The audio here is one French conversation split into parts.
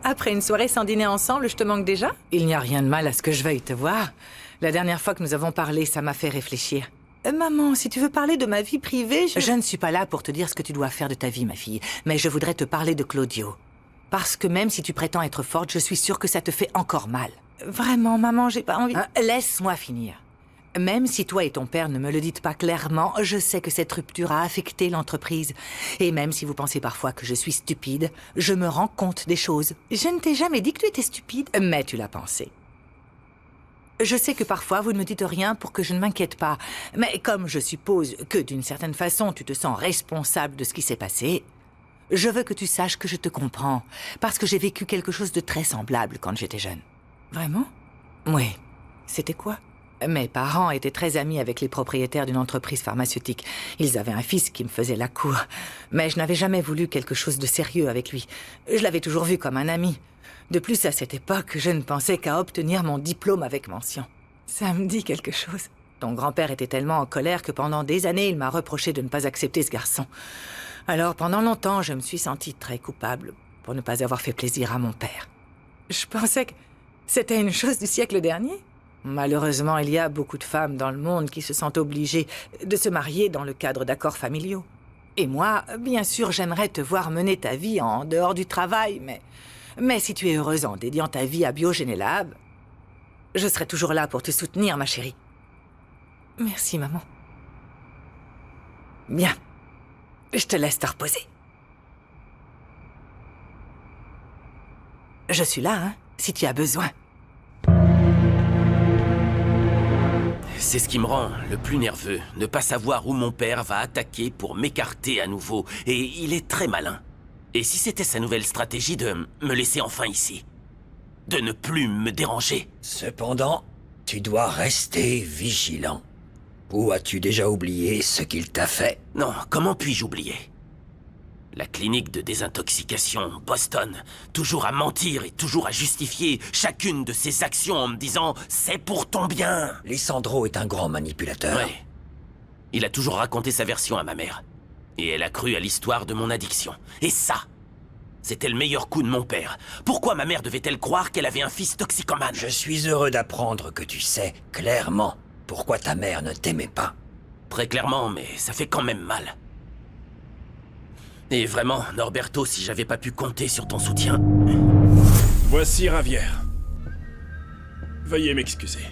Après une soirée sans dîner ensemble, je te manque déjà? Il n'y a rien de mal à ce que je veuille te voir. La dernière fois que nous avons parlé, ça m'a fait réfléchir. Maman, si tu veux parler de ma vie privée, Je ne suis pas là pour te dire ce que tu dois faire de ta vie, ma fille. Mais je voudrais te parler de Claudio. Parce que même si tu prétends être forte, je suis sûre que ça te fait encore mal. Vraiment, maman, j'ai pas envie... Laisse-moi finir. Même si toi et ton père ne me le dites pas clairement, je sais que cette rupture a affecté l'entreprise. Et même si vous pensez parfois que je suis stupide, je me rends compte des choses. Je ne t'ai jamais dit que tu étais stupide. Mais tu l'as pensé. Je sais que parfois vous ne me dites rien pour que je ne m'inquiète pas. Mais comme je suppose que d'une certaine façon tu te sens responsable de ce qui s'est passé, je veux que tu saches que je te comprends. Parce que j'ai vécu quelque chose de très semblable quand j'étais jeune. Vraiment? Oui. C'était quoi? Mes parents étaient très amis avec les propriétaires d'une entreprise pharmaceutique. Ils avaient un fils qui me faisait la cour. Mais je n'avais jamais voulu quelque chose de sérieux avec lui. Je l'avais toujours vu comme un ami. De plus, à cette époque, je ne pensais qu'à obtenir mon diplôme avec mention. Ça me dit quelque chose. Ton grand-père était tellement en colère que pendant des années, il m'a reproché de ne pas accepter ce garçon. Alors, pendant longtemps, je me suis sentie très coupable pour ne pas avoir fait plaisir à mon père. Je pensais que c'était une chose du siècle dernier. Malheureusement, il y a beaucoup de femmes dans le monde qui se sentent obligées de se marier dans le cadre d'accords familiaux. Et moi, bien sûr, j'aimerais te voir mener ta vie en dehors du travail, mais si tu es heureuse en dédiant ta vie à Biogénélab, je serai toujours là pour te soutenir, ma chérie. Merci, maman. Bien. Je te laisse te reposer. Je suis là, hein, si tu as besoin. C'est ce qui me rend le plus nerveux, ne pas savoir où mon père va attaquer pour m'écarter à nouveau. Et il est très malin. Et si c'était sa nouvelle stratégie de me laisser enfin ici? De ne plus me déranger? Cependant, tu dois rester vigilant. Ou as-tu déjà oublié ce qu'il t'a fait? Non, comment puis-je oublier? La clinique de désintoxication, Boston, toujours à mentir et toujours à justifier chacune de ses actions en me disant « c'est pour ton bien ». Lissandro est un grand manipulateur. Ouais. Il a toujours raconté sa version à ma mère. Et elle a cru à l'histoire de mon addiction. Et ça, c'était le meilleur coup de mon père. Pourquoi ma mère devait-elle croire qu'elle avait un fils toxicomane? Je suis heureux d'apprendre que tu sais clairement pourquoi ta mère ne t'aimait pas. Très clairement, mais ça fait quand même mal. Et vraiment, Norberto, si j'avais pas pu compter sur ton soutien... Voici Ravière. Veuillez m'excuser.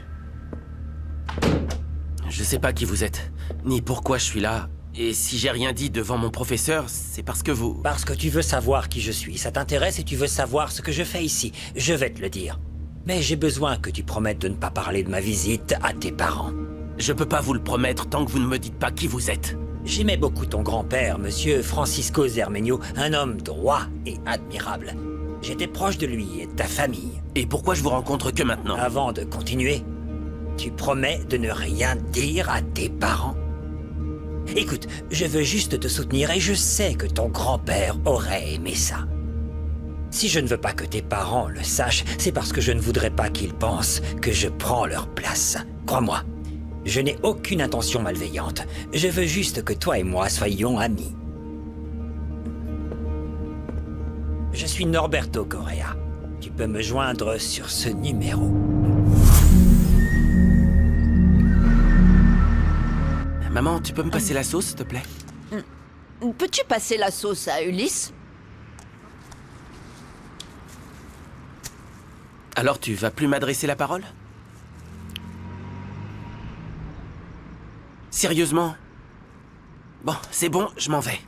Je sais pas qui vous êtes, ni pourquoi je suis là. Et si j'ai rien dit devant mon professeur, c'est parce que vous... Parce que tu veux savoir qui je suis, ça t'intéresse et tu veux savoir ce que je fais ici. Je vais te le dire. Mais j'ai besoin que tu promettes de ne pas parler de ma visite à tes parents. Je peux pas vous le promettre tant que vous ne me dites pas qui vous êtes. J'aimais beaucoup ton grand-père, monsieur Francisco Zermenio, un homme droit et admirable. J'étais proche de lui et de ta famille. Et pourquoi je vous rencontre que maintenant? Avant de continuer, tu promets de ne rien dire à tes parents? Écoute, je veux juste te soutenir et je sais que ton grand-père aurait aimé ça. Si je ne veux pas que tes parents le sachent, c'est parce que je ne voudrais pas qu'ils pensent que je prends leur place. Crois-moi. Je n'ai aucune intention malveillante. Je veux juste que toi et moi soyons amis. Je suis Norberto Correa. Tu peux me joindre sur ce numéro. Maman, tu peux me passer la sauce, s'il te plaît? Peux-tu passer la sauce à Ulysse? Alors tu vas plus m'adresser la parole? Sérieusement? Bon, c'est bon, je m'en vais.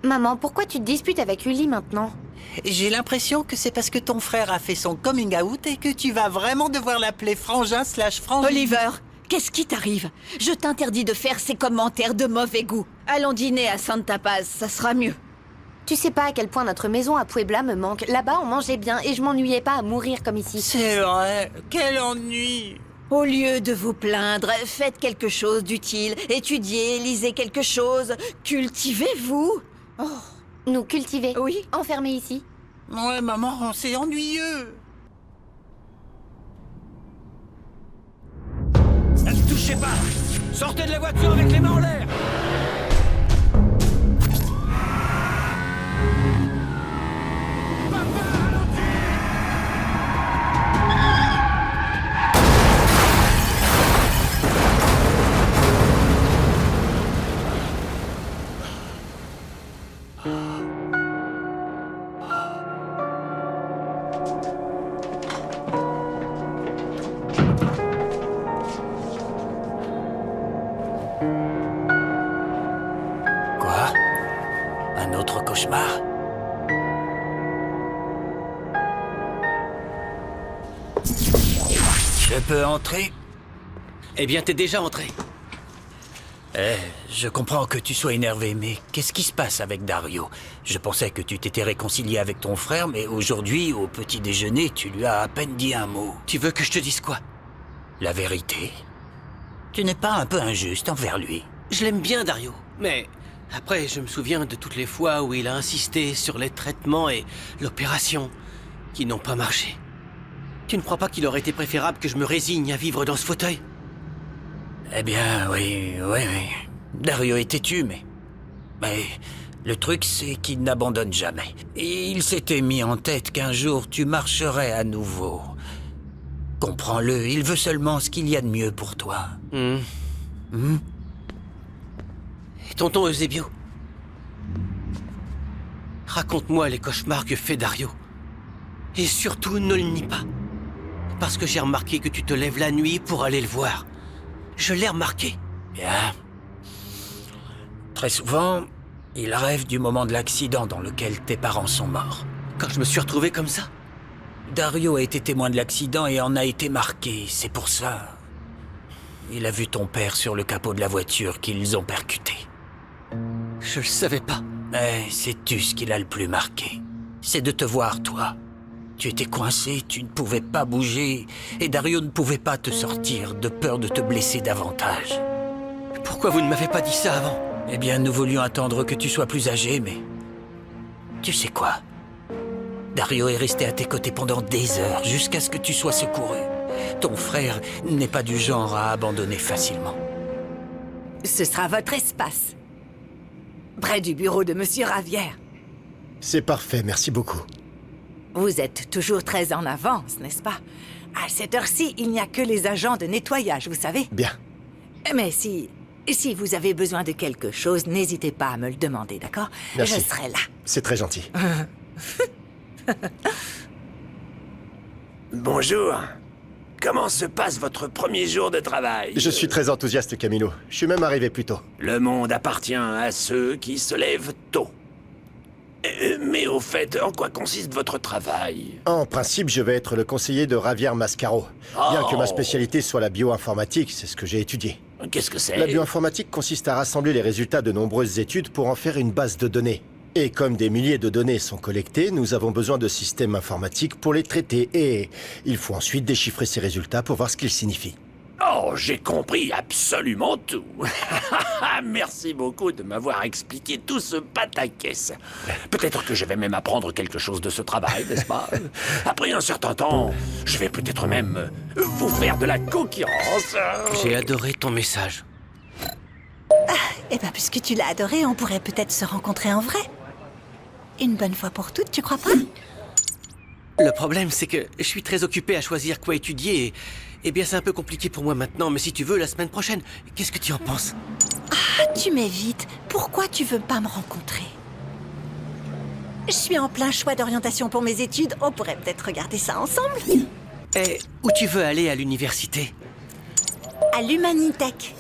Maman, pourquoi tu te disputes avec Uli maintenant? J'ai l'impression que c'est parce que ton frère a fait son coming out et que tu vas vraiment devoir l'appeler frangin/frangin. Oliver, qu'est-ce qui t'arrive? Je t'interdis de faire ces commentaires de mauvais goût. Allons dîner à Santa Paz, ça sera mieux. Tu sais pas à quel point notre maison à Puebla me manque. Là-bas, on mangeait bien et je m'ennuyais pas à mourir comme ici. C'est vrai, quel ennui. Au lieu de vous plaindre, faites quelque chose d'utile. Étudiez, lisez quelque chose. Cultivez-vous. Oh. Nous cultiver? Oui. Enfermés ici? Ouais, maman, c'est ennuyeux. Ne touchez pas! Sortez de la voiture avec les mains en l'air! Quoi? Un autre cauchemar? Je peux entrer? Eh bien, t'es déjà entré. Je comprends que tu sois énervé, mais qu'est-ce qui se passe avec Dario? Je pensais que tu t'étais réconcilié avec ton frère, mais aujourd'hui, au petit déjeuner, tu lui as à peine dit un mot. Tu veux que je te dise quoi? La vérité? Tu n'es pas un peu injuste envers lui? Je l'aime bien, Dario. Mais après, je me souviens de toutes les fois où il a insisté sur les traitements et l'opération qui n'ont pas marché. Tu ne crois pas qu'il aurait été préférable que je me résigne à vivre dans ce fauteuil? Eh bien, oui. Dario est têtu, mais le truc, c'est qu'il n'abandonne jamais. Et il s'était mis en tête qu'un jour, tu marcherais à nouveau. Comprends-le, il veut seulement ce qu'il y a de mieux pour toi. Et tonton Eusebio, raconte-moi les cauchemars que fait Dario. Et surtout, ne le nie pas. Parce que j'ai remarqué que tu te lèves la nuit pour aller le voir. Je l'ai remarqué. Bien. Très souvent, il rêve du moment de l'accident dans lequel tes parents sont morts. Quand je me suis retrouvé comme ça? Dario a été témoin de l'accident et en a été marqué, c'est pour ça. Il a vu ton père sur le capot de la voiture qu'ils ont percuté. Je le savais pas. Mais sais-tu ce qui l'a le plus marqué? C'est de te voir, toi. Tu étais coincé, tu ne pouvais pas bouger, et Dario ne pouvait pas te sortir, de peur de te blesser davantage. Pourquoi vous ne m'avez pas dit ça avant? Eh bien, nous voulions attendre que tu sois plus âgé, mais... Tu sais quoi? Dario est resté à tes côtés pendant des heures, jusqu'à ce que tu sois secouru. Ton frère n'est pas du genre à abandonner facilement. Ce sera votre espace. Près du bureau de Monsieur Ravière. C'est parfait, merci beaucoup. Vous êtes toujours très en avance, n'est-ce pas? À cette heure-ci, il n'y a que les agents de nettoyage, vous savez. Bien. Mais si vous avez besoin de quelque chose, n'hésitez pas à me le demander, d'accord? Merci. Je serai là. C'est très gentil. Bonjour. Comment se passe votre premier jour de travail? Je suis très enthousiaste, Camilo. Je suis même arrivé plus tôt. Le monde appartient à ceux qui se lèvent tôt. Mais au fait, en quoi consiste votre travail? En principe, je vais être le conseiller de Javier Mascaro. Bien que ma spécialité soit la bioinformatique, c'est ce que j'ai étudié. Qu'est-ce que c'est? La bioinformatique consiste à rassembler les résultats de nombreuses études pour en faire une base de données. Et comme des milliers de données sont collectées, nous avons besoin de systèmes informatiques pour les traiter. Et il faut ensuite déchiffrer ces résultats pour voir ce qu'ils signifient. Oh, j'ai compris absolument tout. Merci beaucoup de m'avoir expliqué tout ce pataquès. Peut-être que je vais même apprendre quelque chose de ce travail, n'est-ce pas? Après un certain temps, je vais peut-être même vous faire de la concurrence. J'ai adoré ton message. Eh ben, puisque tu l'as adoré, on pourrait peut-être se rencontrer en vrai. Une bonne fois pour toutes, tu crois pas? Le problème, c'est que je suis très occupé à choisir quoi étudier et... Eh bien, c'est un peu compliqué pour moi maintenant, mais si tu veux, la semaine prochaine, qu'est-ce que tu en penses? Ah, tu m'évites. Pourquoi tu veux pas me rencontrer? Je suis en plein choix d'orientation pour mes études. On pourrait peut-être regarder ça ensemble. Et où tu veux aller à l'université? À l'Humanitech.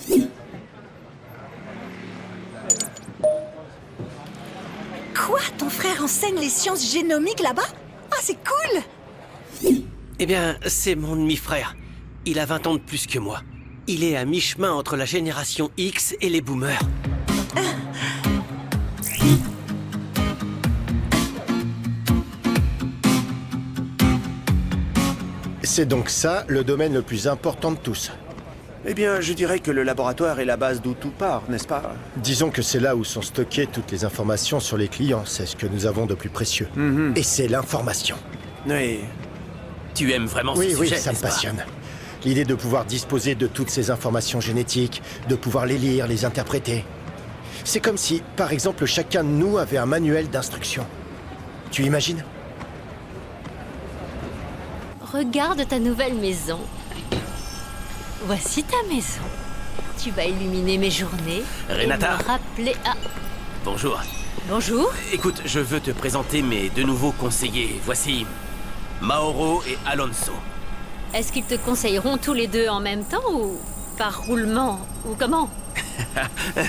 Quoi? Ton frère enseigne les sciences génomiques là-bas? Ah, c'est cool! Eh bien, c'est mon demi-frère. Il a 20 ans de plus que moi. Il est à mi-chemin entre la génération X et les boomers. C'est donc ça le domaine le plus important de tous. Eh bien, je dirais que le laboratoire est la base d'où tout part, n'est-ce pas? Disons que c'est là où sont stockées toutes les informations sur les clients. C'est ce que nous avons de plus précieux. Et c'est l'information. Oui. Tu aimes vraiment Oui, ce oui, sujet, ça me n'est-ce pas? passionne. L'idée de pouvoir disposer de toutes ces informations génétiques, de pouvoir les lire, les interpréter. C'est comme si, par exemple, chacun de nous avait un manuel d'instruction. Tu imagines? Regarde ta nouvelle maison. Voici ta maison. Tu vas illuminer mes journées. Renata. Et me rappeler à... Bonjour. Bonjour. Écoute, je veux te présenter mes deux nouveaux conseillers. Voici Mauro et Alonso. Est-ce qu'ils te conseilleront tous les deux en même temps ou par roulement ou comment?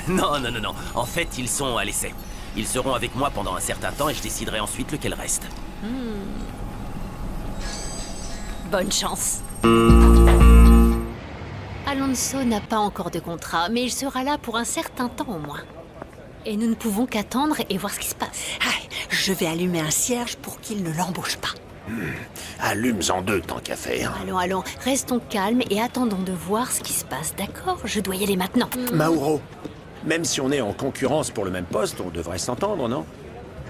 Non. En fait, ils sont à l'essai. Ils seront avec moi pendant un certain temps et je déciderai ensuite lequel reste. Bonne chance. Alonso n'a pas encore de contrat, mais il sera là pour un certain temps au moins. Et nous ne pouvons qu'attendre et voir ce qui se passe. Je vais allumer un cierge pour qu'il ne l'embauche pas. Allume-en deux, tant qu'à faire. Allons, restons calmes et attendons de voir ce qui se passe, d'accord? Je dois y aller maintenant. Mauro, même si on est en concurrence pour le même poste, on devrait s'entendre, non?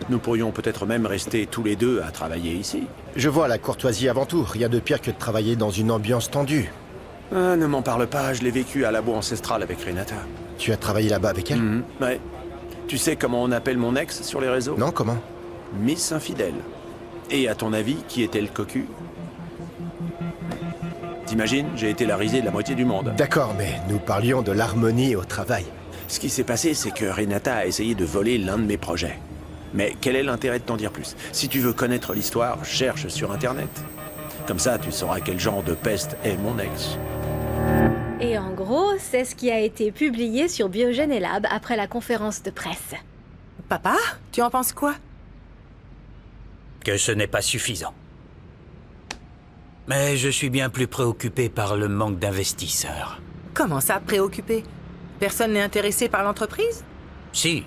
Nous pourrions peut-être même rester tous les deux à travailler ici. Je vois la courtoisie avant tout. Rien de pire que de travailler dans une ambiance tendue. Ah, ne m'en parle pas, je l'ai vécu à Labo Ancestral avec Renata. Tu as travaillé là-bas avec elle? Ouais. Tu sais comment on appelle mon ex sur les réseaux? Non, comment? Miss Infidèle. Et à ton avis, qui était le cocu? T'imagines, j'ai été la risée de la moitié du monde. D'accord, mais nous parlions de l'harmonie au travail. Ce qui s'est passé, c'est que Renata a essayé de voler l'un de mes projets. Mais quel est l'intérêt de t'en dire plus? Si tu veux connaître l'histoire, cherche sur Internet. Comme ça, tu sauras quel genre de peste est mon ex. Et en gros, c'est ce qui a été publié sur Biogène Lab après la conférence de presse. Papa, tu en penses quoi? Que ce n'est pas suffisant. Mais je suis bien plus préoccupé par le manque d'investisseurs. Comment ça, préoccupé? Personne n'est intéressé par l'entreprise? Si,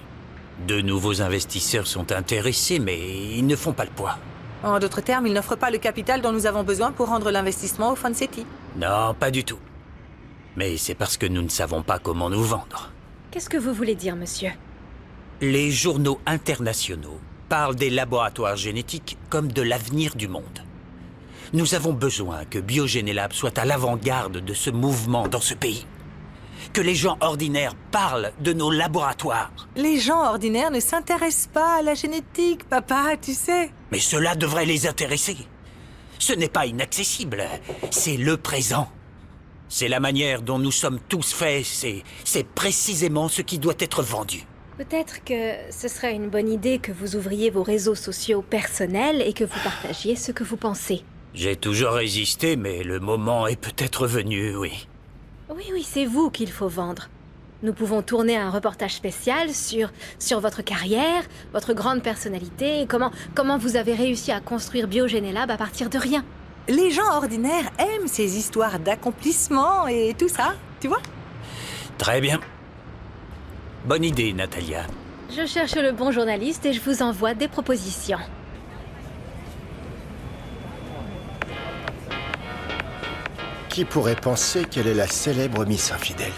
de nouveaux investisseurs sont intéressés, mais ils ne font pas le poids. En d'autres termes, ils n'offrent pas le capital dont nous avons besoin pour rendre l'investissement au Fonsetti. Non, pas du tout. Mais c'est parce que nous ne savons pas comment nous vendre. Qu'est-ce que vous voulez dire, monsieur? Les journaux internationaux parlent des laboratoires génétiques comme de l'avenir du monde. Nous avons besoin que Biogène Lab soit à l'avant-garde de ce mouvement dans ce pays. Que les gens ordinaires parlent de nos laboratoires. Les gens ordinaires ne s'intéressent pas à la génétique, papa, tu sais. Mais cela devrait les intéresser. Ce n'est pas inaccessible, c'est le présent. C'est la manière dont nous sommes tous faits, c'est précisément ce qui doit être vendu. Peut-être que ce serait une bonne idée que vous ouvriez vos réseaux sociaux personnels et que vous partagiez ce que vous pensez. J'ai toujours résisté, mais le moment est peut-être venu, oui. Oui, c'est vous qu'il faut vendre. Nous pouvons tourner un reportage spécial sur votre carrière, votre grande personnalité, et comment vous avez réussi à construire Biogène Lab à partir de rien. Les gens ordinaires aiment ces histoires d'accomplissement et tout ça, tu vois? Très bien. Bonne idée, Natalia. Je cherche le bon journaliste et je vous envoie des propositions. Qui pourrait penser qu'elle est la célèbre Miss Infidèle?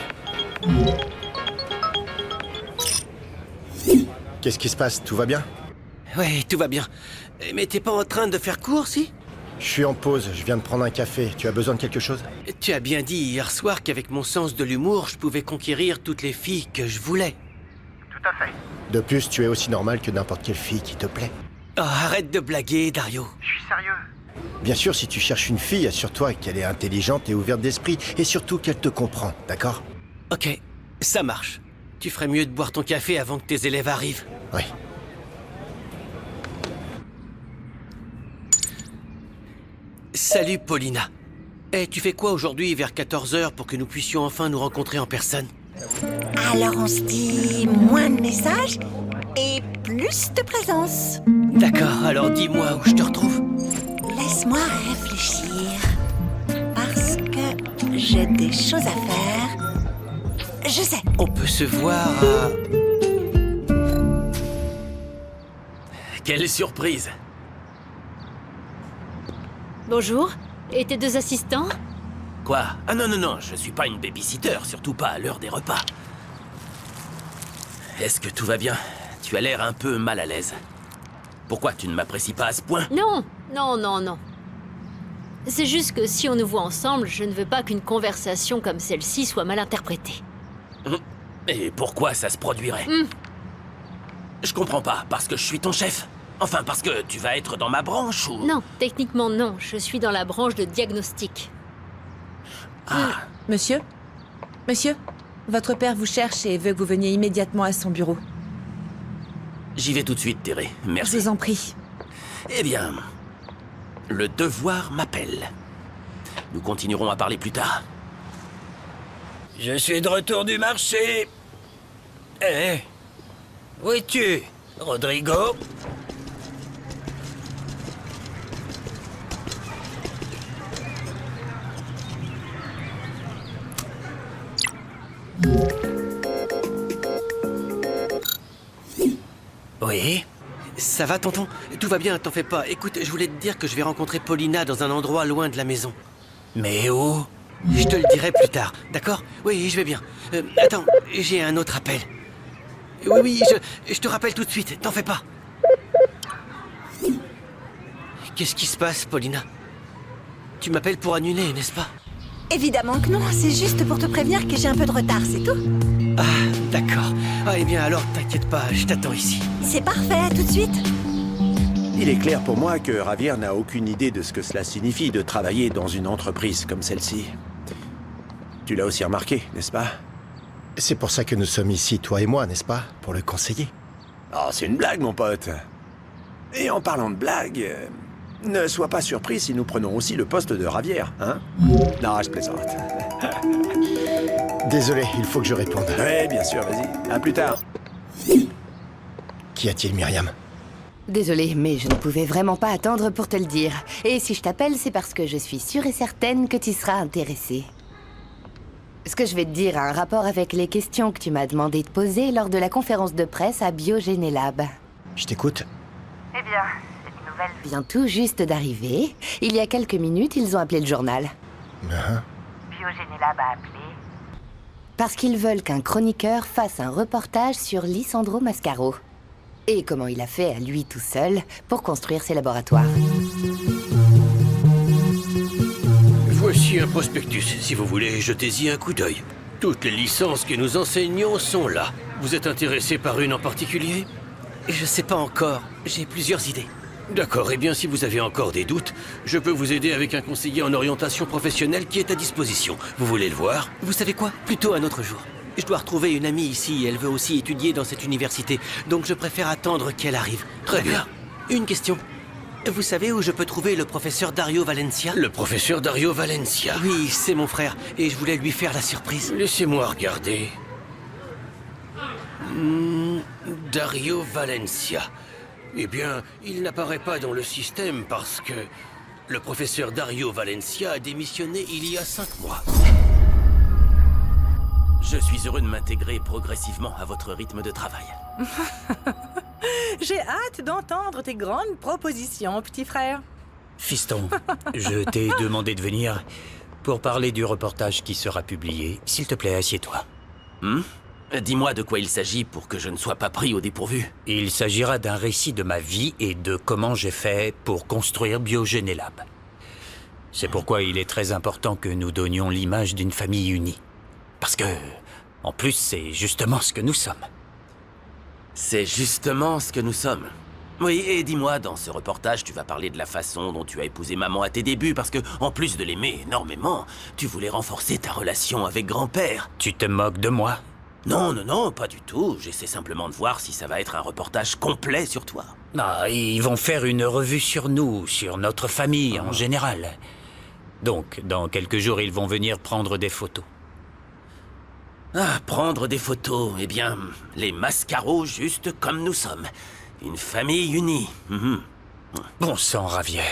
Qu'est-ce qui se passe? Tout va bien? Ouais, tout va bien. Mais t'es pas en train de faire court, si? Je suis en pause, je viens de prendre un café. Tu as besoin de quelque chose? Tu as bien dit hier soir qu'avec mon sens de l'humour, je pouvais conquérir toutes les filles que je voulais. Tout à fait. De plus, tu es aussi normal que n'importe quelle fille qui te plaît. Oh, arrête de blaguer, Dario. Je suis sérieux. Bien sûr, si tu cherches une fille, assure-toi qu'elle est intelligente et ouverte d'esprit, et surtout qu'elle te comprend, d'accord? Ok, ça marche. Tu ferais mieux de boire ton café avant que tes élèves arrivent. Oui. Salut, Paulina. Eh, tu fais quoi aujourd'hui vers 14h pour que nous puissions enfin nous rencontrer en personne? Alors on se dit moins de messages et plus de présence. D'accord, alors dis-moi où je te retrouve. Laisse-moi réfléchir. Parce que j'ai des choses à faire. Je sais. On peut se voir à... Quelle surprise! Bonjour. Et tes deux assistants? Quoi? Ah non, je suis pas une babysitter, surtout pas à l'heure des repas. Est-ce que tout va bien? Tu as l'air un peu mal à l'aise. Pourquoi tu ne m'apprécies pas à ce point? Non. C'est juste que si on nous voit ensemble, je ne veux pas qu'une conversation comme celle-ci soit mal interprétée. Et pourquoi ça se produirait? Je comprends pas, parce que je suis ton chef? Enfin, parce que tu vas être dans ma branche ou... Non, techniquement non, je suis dans la branche de diagnostic. Monsieur, votre père vous cherche et veut que vous veniez immédiatement à son bureau. J'y vais tout de suite, Terry. Merci. Je vous en prie. Eh bien, le devoir m'appelle. Nous continuerons à parler plus tard. Je suis de retour du marché. Eh, où es-tu, Rodrigo? Oui. Ça va, tonton? Tout va bien, t'en fais pas. Écoute, je voulais te dire que je vais rencontrer Paulina dans un endroit loin de la maison. Mais où? Je te le dirai plus tard, d'accord? Oui, je vais bien. Attends, j'ai un autre appel. Oui, je te rappelle tout de suite, t'en fais pas. Qu'est-ce qui se passe, Paulina? Tu m'appelles pour annuler, n'est-ce pas? Évidemment que non, c'est juste pour te prévenir que j'ai un peu de retard, c'est tout. Ah, d'accord. Ah, eh bien alors, t'inquiète pas, je t'attends ici. C'est parfait, à tout de suite. Il est clair pour moi que Javier n'a aucune idée de ce que cela signifie de travailler dans une entreprise comme celle-ci. Tu l'as aussi remarqué, n'est-ce pas? C'est pour ça que nous sommes ici, toi et moi, n'est-ce pas? Pour le conseiller. Oh, c'est une blague, mon pote. Et en parlant de blague, ne sois pas surpris si nous prenons aussi le poste de Javier, hein? Non, je plaisante. Désolé, il faut que je réponde. Oui, bien sûr, vas-y. À plus tard. Qu'y a-t-il, Myriam? Désolée, mais je ne pouvais vraiment pas attendre pour te le dire. Et si je t'appelle, c'est parce que je suis sûre et certaine que tu seras intéressée. Ce que je vais te dire a un rapport avec les questions que tu m'as demandé de poser lors de la conférence de presse à Biogénélab. Je t'écoute. Eh bien, cette nouvelle vient tout juste d'arriver. Il y a quelques minutes, ils ont appelé le journal. Biogénélab a appelé parce qu'ils veulent qu'un chroniqueur fasse un reportage sur Lisandro Mascaro. Et comment il a fait à lui tout seul pour construire ses laboratoires. Voici un prospectus, si vous voulez, jetez-y un coup d'œil. Toutes les licences que nous enseignons sont là. Vous êtes intéressé par une en particulier? Je sais pas encore, j'ai plusieurs idées. D'accord, eh bien si vous avez encore des doutes, je peux vous aider avec un conseiller en orientation professionnelle qui est à disposition. Vous voulez le voir? Vous savez quoi? Plutôt un autre jour. Je dois retrouver une amie ici, elle veut aussi étudier dans cette université, donc je préfère attendre qu'elle arrive. Très bien. Une question. Vous savez où je peux trouver le professeur Dario Valencia? Le professeur Dario Valencia? Oui, c'est mon frère, et je voulais lui faire la surprise. Laissez-moi regarder. Dario Valencia. Eh bien, il n'apparaît pas dans le système parce que le professeur Dario Valencia a démissionné il y a 5 mois. Je suis heureux de m'intégrer progressivement à votre rythme de travail. J'ai hâte d'entendre tes grandes propositions, petit frère. Fiston, je t'ai demandé de venir pour parler du reportage qui sera publié. S'il te plaît, assieds-toi. Dis-moi de quoi il s'agit pour que je ne sois pas pris au dépourvu. Il s'agira d'un récit de ma vie et de comment j'ai fait pour construire Biogénélab. C'est pourquoi il est très important que nous donnions l'image d'une famille unie. Parce que, en plus, c'est justement ce que nous sommes. C'est justement ce que nous sommes. Oui, et dis-moi, dans ce reportage, tu vas parler de la façon dont tu as épousé maman à tes débuts, parce que, en plus de l'aimer énormément, tu voulais renforcer ta relation avec grand-père. Tu te moques de moi? Non, non, non, pas du tout. J'essaie simplement de voir si ça va être un reportage complet sur toi. Ah, ils vont faire une revue sur nous, sur notre famille en général. Donc, dans quelques jours, ils vont venir prendre des photos. Ah, prendre des photos, eh bien, les Mascaro juste comme nous sommes. Une famille unie. Bon sang, Javier.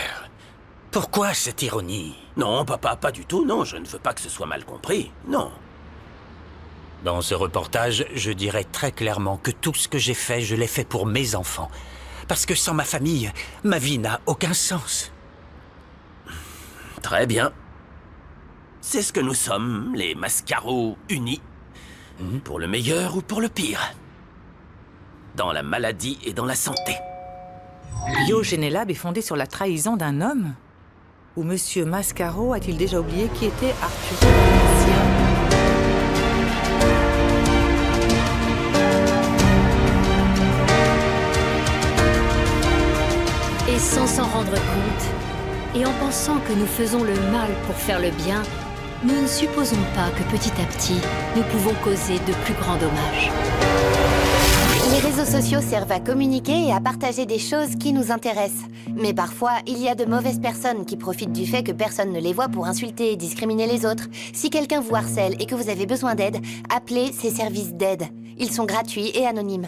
Pourquoi cette ironie? Non, papa, pas du tout, non. Je ne veux pas que ce soit mal compris, non. Dans ce reportage, je dirais très clairement que tout ce que j'ai fait, je l'ai fait pour mes enfants. Parce que sans ma famille, ma vie n'a aucun sens. Très bien. C'est ce que nous sommes, les Mascaro unis. Pour le meilleur ou pour le pire. Dans la maladie et dans la santé. Biogénélab est fondé sur la trahison d'un homme? Ou Monsieur Mascaro a-t-il déjà oublié qui était Arthur Valencia? Et sans s'en rendre compte, et en pensant que nous faisons le mal pour faire le bien, nous ne supposons pas que petit à petit, nous pouvons causer de plus grands dommages. Les réseaux sociaux servent à communiquer et à partager des choses qui nous intéressent. Mais parfois, il y a de mauvaises personnes qui profitent du fait que personne ne les voit pour insulter et discriminer les autres. Si quelqu'un vous harcèle et que vous avez besoin d'aide, appelez ces services d'aide. Ils sont gratuits et anonymes.